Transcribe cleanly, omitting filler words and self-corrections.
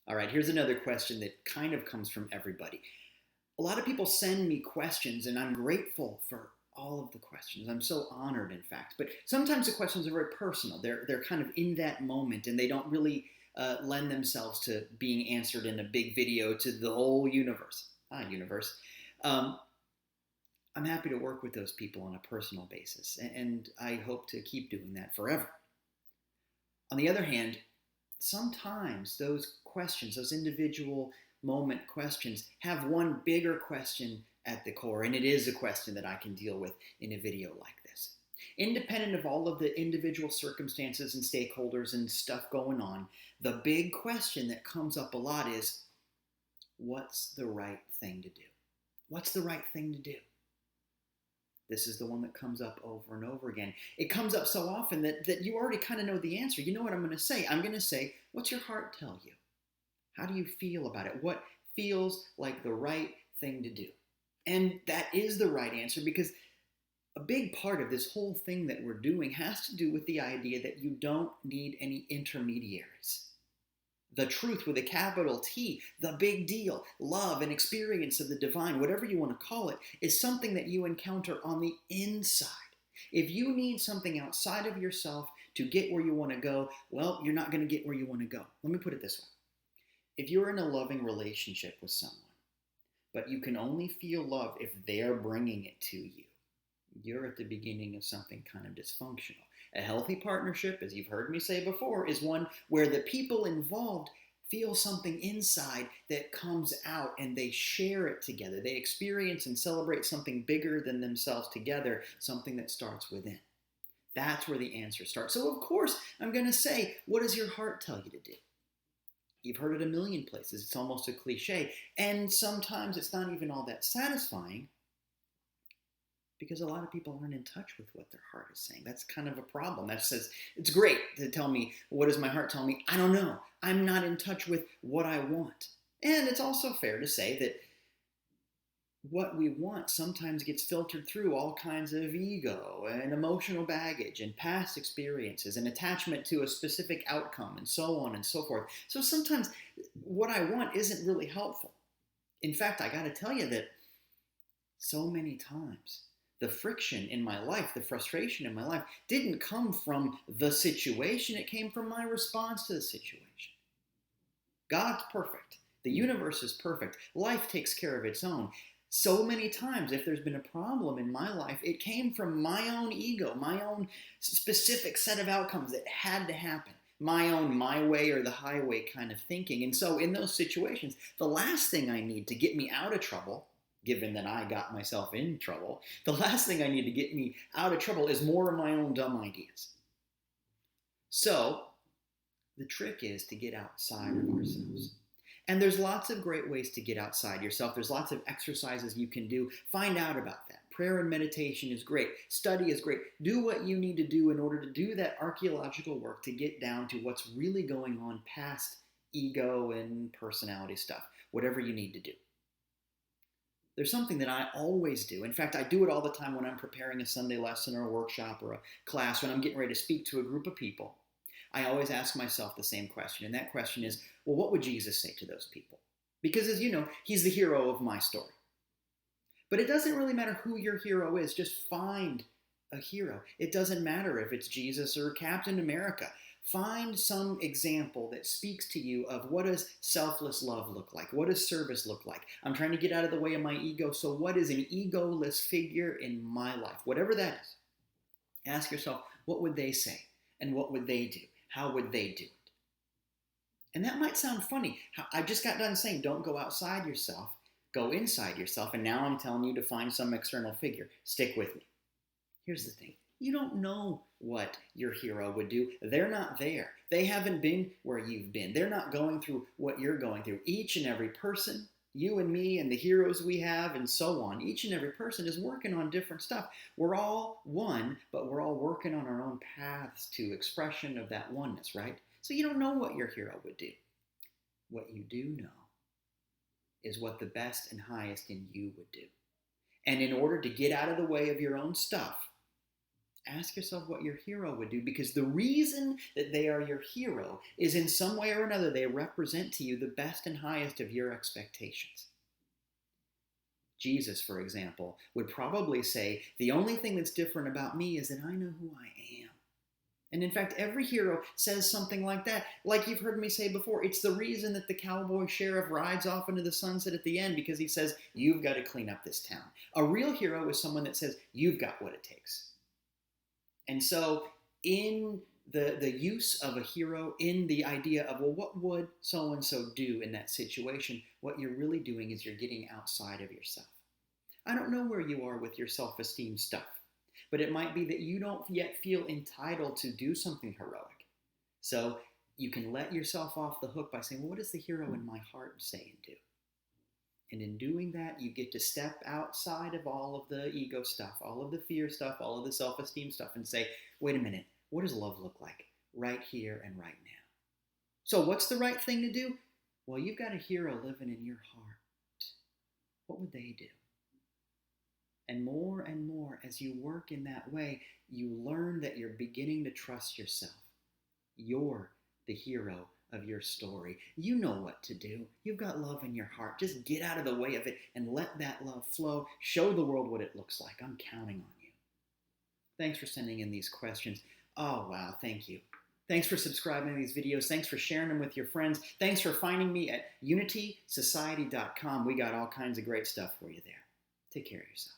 All right, here's another question that kind of comes from everybody. A lot of people send me questions, and I'm grateful for all of the questions. I'm so honored, in fact. But sometimes the questions are very personal. They're kind of in that moment, and they don't really lend themselves to being answered in a big video to the whole universe. Universe. Um, I'm happy to work with those people on a personal basis, and I hope to keep doing that forever. On the other hand, sometimes those questions, those individual moment questions, have one bigger question at the core, and it is a question that I can deal with in a video like this. Independent of all of the individual circumstances and stakeholders and stuff going on, the big question that comes up a lot is, what's the right thing to do? What's the right thing to do? This is the one that comes up over and over again. It comes up so often that you already kind of know the answer. You know what I'm going to say? I'm going to say, what's your heart tell you? How do you feel about it? What feels like the right thing to do? And that is the right answer, because a big part of this whole thing that we're doing has to do with the idea that you don't need any intermediaries. The truth with a capital T, the big deal, love and experience of the divine, whatever you want to call it, is something that you encounter on the inside. If you need something outside of yourself to get where you want to go, well, you're not going to get where you want to go. Let me put it this way. If you're in a loving relationship with someone, but you can only feel love if they're bringing it to you, you're at the beginning of something kind of dysfunctional. A healthy partnership, as you've heard me say before, is one where the people involved feel something inside that comes out and they share it together. They experience and celebrate something bigger than themselves together, something that starts within. That's where the answer starts. So, of course, I'm going to say, what does your heart tell you to do? You've heard it a million places. It's almost a cliche. And sometimes it's not even all that satisfying, because a lot of people aren't in touch with what their heart is saying. That's kind of a problem. That says, it's great to tell me, what does my heart tell me? I don't know. I'm not in touch with what I want. And it's also fair to say that what we want sometimes gets filtered through all kinds of ego and emotional baggage and past experiences and attachment to a specific outcome and so on and so forth. So sometimes what I want isn't really helpful. In fact, I got to tell you that so many times the friction in my life, the frustration in my life, didn't come from the situation. It came from my response to the situation. God's perfect. The universe is perfect. Life takes care of its own. So many times, if there's been a problem in my life, it came from my own ego, my own specific set of outcomes that had to happen. My own my way or the highway kind of thinking. And so in those situations, the last thing I need to get me out of trouble, given that I got myself in trouble, the last thing I need to get me out of trouble is more of my own dumb ideas. So the trick is to get outside of ourselves. And there's lots of great ways to get outside yourself. There's lots of exercises you can do. Find out about that. Prayer and meditation is great. Study is great. Do what you need to do in order to do that archaeological work to get down to what's really going on past ego and personality stuff, whatever you need to do. There's something that I always do. In fact, I do it all the time when I'm preparing a Sunday lesson or a workshop or a class, when I'm getting ready to speak to a group of people. I always ask myself the same question, and that question is, well, what would Jesus say to those people? Because as you know, he's the hero of my story. But it doesn't really matter who your hero is. Just find a hero. It doesn't matter if it's Jesus or Captain America. Find some example that speaks to you of what does selfless love look like? What does service look like? I'm trying to get out of the way of my ego, so what is an egoless figure in my life? Whatever that is, ask yourself, what would they say? And what would they do? How would they do it? And that might sound funny. I just got done saying, don't go outside yourself, go inside yourself, and now I'm telling you to find some external figure. Stick with me. Here's the thing. You don't know what your hero would do. They're not there. They haven't been where you've been. They're not going through what you're going through. Each and every person, you and me and the heroes we have and so on, each and every person is working on different stuff. We're all one, but we're all working on our own paths to expression of that oneness, right? So you don't know what your hero would do. What you do know is what the best and highest in you would do. And in order to get out of the way of your own stuff Ask yourself what your hero would do, because the reason that they are your hero is in some way or another they represent to you the best and highest of your expectations. Jesus, for example, would probably say, the only thing that's different about me is that I know who I am. And in fact, every hero says something like that. Like you've heard me say before, it's the reason that the cowboy sheriff rides off into the sunset at the end, because he says, you've got to clean up this town. A real hero is someone that says, you've got what it takes. And so in the use of a hero, in the idea of, well, what would so-and-so do in that situation, what you're really doing is you're getting outside of yourself. I don't know where you are with your self-esteem stuff, but it might be that you don't yet feel entitled to do something heroic. So you can let yourself off the hook by saying, well, what does the hero in my heart say and do? And in doing that, you get to step outside of all of the ego stuff, all of the fear stuff, all of the self-esteem stuff, and say, wait a minute, what does love look like right here and right now? So what's the right thing to do? Well, you've got a hero living in your heart. What would they do? And more, as you work in that way, you learn that you're beginning to trust yourself. You're the hero of your story. You know what to do. You've got love in your heart. Just get out of the way of it and let that love flow. Show the world what it looks like. I'm counting on you. Thanks for sending in these questions. Oh, wow. Thank you. Thanks for subscribing to these videos. Thanks for sharing them with your friends. Thanks for finding me at unitysociety.com. We got all kinds of great stuff for you there. Take care of yourself.